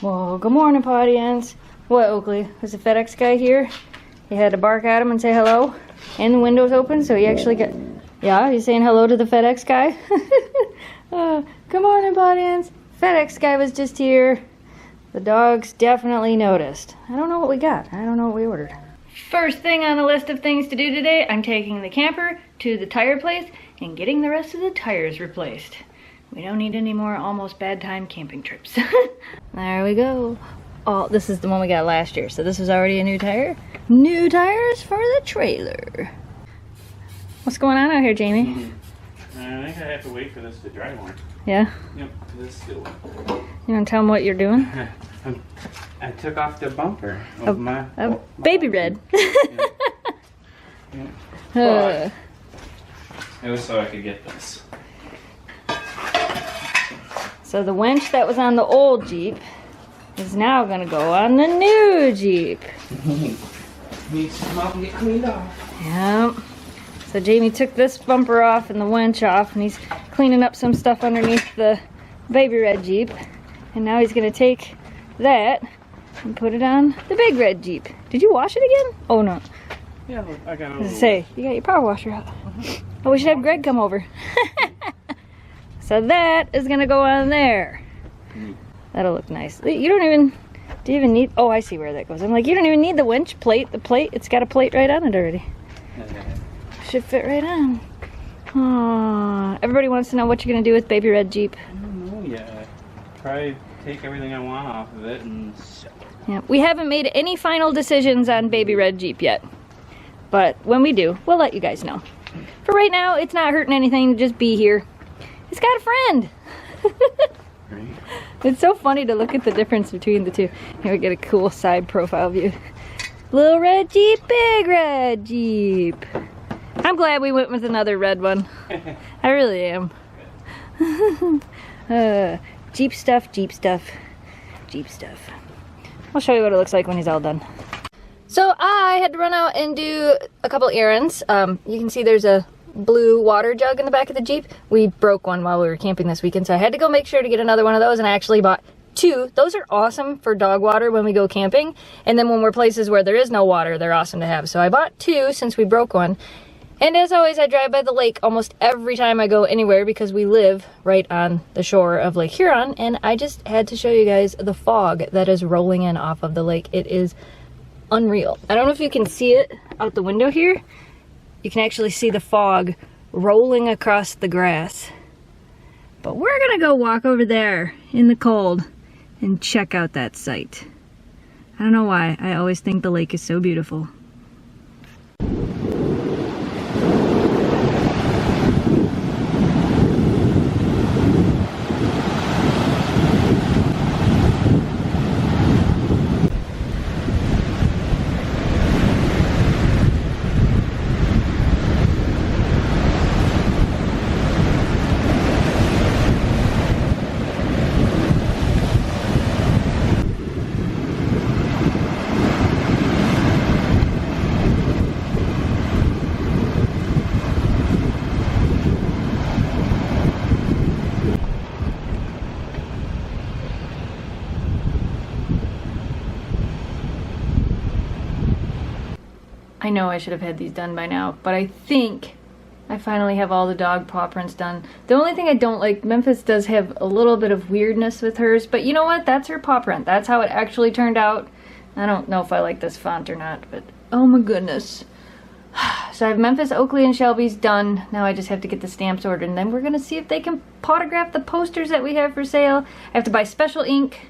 Well, good morning, audience. What, Oakley? Was the FedEx guy here? You had to bark at him and say hello? And the window's open, so he actually got... Yeah, he's saying hello to the FedEx guy? Good morning, audience. FedEx guy was just here. The dogs definitely noticed. I don't know what we got. I don't know what we ordered. First thing on the list of things to do today, I'm taking the camper to the tire place and getting the rest of the tires replaced. We don't need any more almost bad time camping trips. There we go. Oh, this is the one we got last year, so this was already a new tire. New tires for the trailer. What's going on out here, Jamie? I think I have to wait for this to dry more. Yeah? Yep, this is still wet. You want to tell them what you're doing? I took off the bumper of my baby red. But it was so I could get this. So the winch that was on the old Jeep is now going to go on the new Jeep. Needs to come out and get cleaned off. Yep. So Jamie took this bumper off and the winch off, and he's cleaning up some stuff underneath the baby red Jeep. And now he's going to take that and put it on the big red Jeep. Did you wash it again? Oh no. Yeah, I got it. Say, you got your power washer out. Oh, we should have Greg come over. So that is gonna go on there. That'll look nice. You don't even, do you even need, oh, I see where that goes. I'm like, you don't even need the winch plate. The plate, it's got a plate right on it already. Should fit right on. Aww. Everybody wants to know what you're gonna do with baby red Jeep. I don't know yet. Probably take everything I want off of it and... Yeah, we haven't made any final decisions on baby red Jeep yet. But when we do, we'll let you guys know. For right now, it's not hurting anything to just be here. He's got a friend. Right. It's so funny to look at the difference between the two. Here we get a cool side profile view. Little red Jeep, big red Jeep. I'm glad we went with another red one. I really am. Jeep stuff, Jeep stuff, Jeep stuff. I'll show you what it looks like when he's all done. So I had to run out and do a couple errands. You can see there's a blue water jug in the back of the Jeep. We broke one while we were camping this weekend, so I had to go make sure to get another one of those, and I actually bought two. Those are awesome for dog water when we go camping, and then when we're places where there is no water, they're awesome to have. So I bought two since we broke one. And as always, I drive by the lake almost every time I go anywhere because we live right on the shore of Lake Huron, and I just had to show you guys the fog that is rolling in off of the lake. It is unreal. I don't know if you can see it out the window here. You can actually see the fog rolling across the grass. But we're gonna go walk over there in the cold and check out that sight. I don't know why, I always think the lake is so beautiful. I know I should have had these done by now, but I think I finally have all the dog paw prints done. The only thing I don't like, Memphis does have a little bit of weirdness with hers, but you know what? That's her paw print. That's how it actually turned out. I don't know if I like this font or not, but oh my goodness. So I have Memphis, Oakley, and Shelby's done. Now I just have to get the stamps ordered, and then we're gonna see if they can autograph the posters that we have for sale. I have to buy special ink.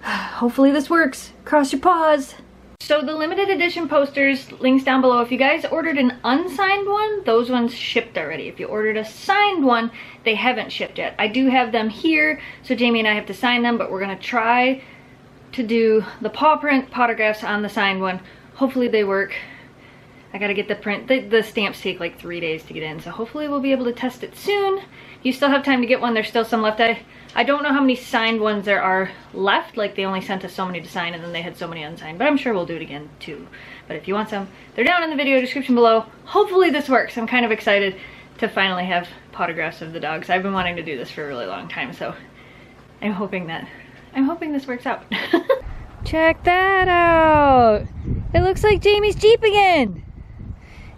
Hopefully this works. Cross your paws. So the limited edition posters, links down below. If you guys ordered an unsigned one, those ones shipped already. If you ordered a signed one, they haven't shipped yet. I do have them here, so Jamie and I have to sign them, but we're gonna try to do the paw print autographs on the signed one. Hopefully they work. I gotta get the print. The stamps take like 3 days to get in, so hopefully we'll be able to test it soon. You still have time to get one. There's still some left. I don't know how many signed ones there are left. Like, they only sent us so many to sign, and then they had so many unsigned. But I'm sure we'll do it again, too. But if you want some, they're down in the video description below. Hopefully this works. I'm kind of excited to finally have autographs of the dogs. I've been wanting to do this for a really long time, so I'm hoping that I'm hoping this works out. Check that out. It looks like Jamie's Jeep again.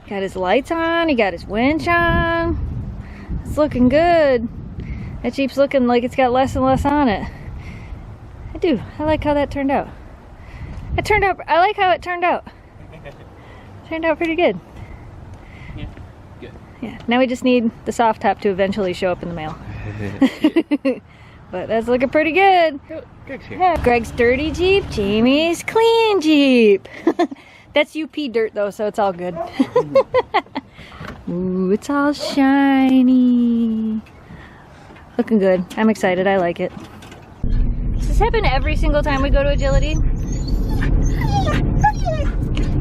Got his lights on, he got his winch on. It's looking good. That Jeep's looking like it's got less and less on it. I do. I like how that turned out. I like how it turned out. Turned out pretty good. Yeah, good. Yeah, now we just need the soft top to eventually show up in the mail. But that's looking pretty good. Greg's here. Yeah, Greg's dirty Jeep, Jamie's clean Jeep. That's UP dirt though, so it's all good. Ooh, it's all shiny. Looking good. I'm excited. I like it. Does this happen every single time we go to Agility?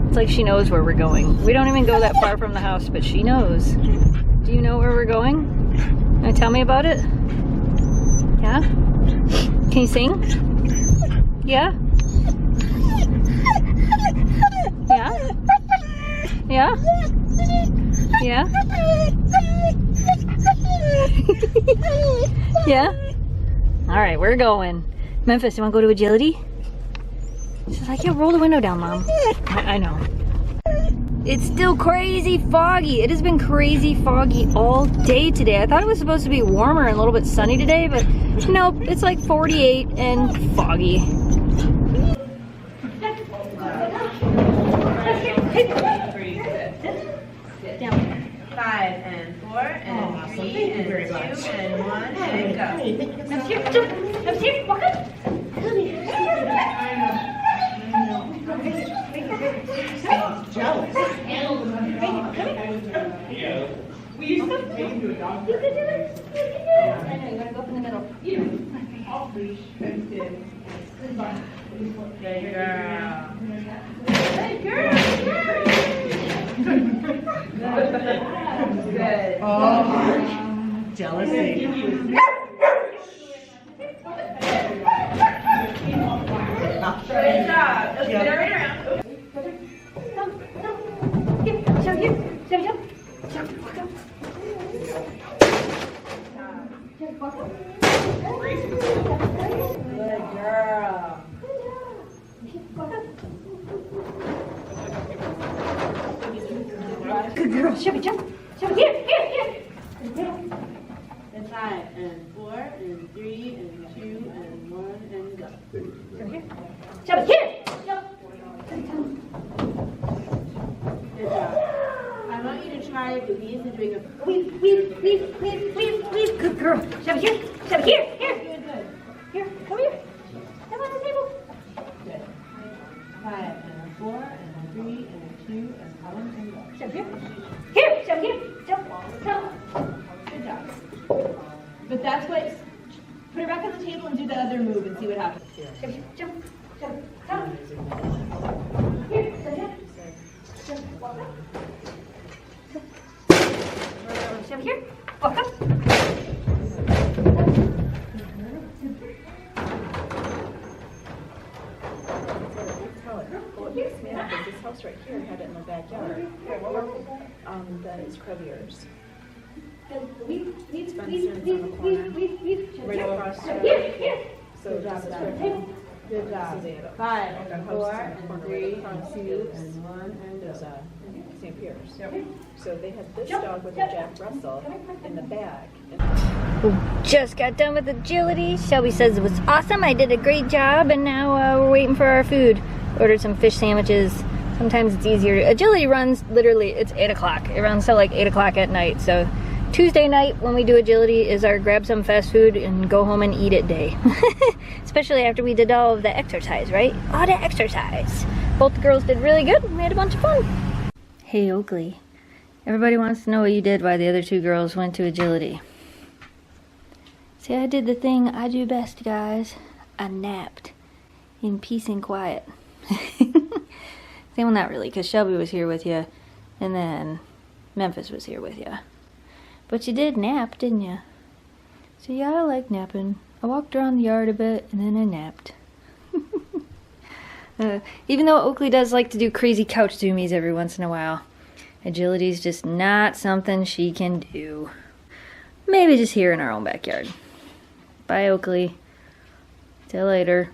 It's like she knows where we're going. We don't even go that far from the house, but she knows. Do you know where we're going? Want to tell me about it? Yeah? Can you sing? Yeah? Yeah? Yeah? Yeah? Yeah? Alright, we're going. Memphis, you want to go to Agility? She's like, yeah, roll the window down, Mom. I know. It's still crazy foggy. It has been crazy foggy all day today. I thought it was supposed to be warmer and a little bit sunny today, but nope, it's like 48 and foggy. Five and 4 and 3 and 2 and 1 and go. Let's here, walk up. Jealous. We used to take him to a dog park. You could do it. I know, you gotta go up in the middle. Off leash. Good girl. Good girl. Good. Oh, jealousy. Good job. Let's get her right around. Good girl. Good girl. Chevy, jump. Chevy, here. And 5 and 4 and 3 and 2 and 1 and go. Chevy, here. Good job. I want you to try Louise and doing a Weave. Good girl. Chevy, here. Chevy, here. good. Here, come here. Come on the table. Good. 5 and 4 and 3 and 2 and 1 and go. Chevy, here. Here, Chevy, here. Jump. Good job. But that's what. Put her back on the table and do the other move and see what happens. Chevy, jump. Chevy, come. Here, Chevy, here. Jump, walk up. Chevy, here. Walk up. This house right here had it in the backyard. That is Crevier's. Spencer's on the corner. Right across. So this is Crevier's. Good job. 5 and 4 and 3 and 2 and 1 and There's go. St. Pierre's. So they had this dog with a Jack Russell in the bag. Just got done with Agility. Shelby says it was awesome. I did a great job, and now we're waiting for our food. Ordered some fish sandwiches. Sometimes it's easier. Agility runs literally, it's 8 o'clock. It runs till like 8 o'clock at night. So Tuesday night when we do Agility is our grab some fast food and go home and eat it day. Especially after we did all of the exercise, right? All the exercise. Both the girls did really good. We had a bunch of fun. Hey Oakley, everybody wants to know what you did while the other two girls went to Agility. See, I did the thing I do best, guys. I napped in peace and quiet. Well, not really, because Shelby was here with you, and then Memphis was here with you. But you did nap, didn't you? So yeah, I like napping. I walked around the yard a bit, and then I napped. Even though Oakley does like to do crazy couch zoomies every once in a while, Agility's just not something she can do. Maybe just here in our own backyard. Bye, Oakley. See you later.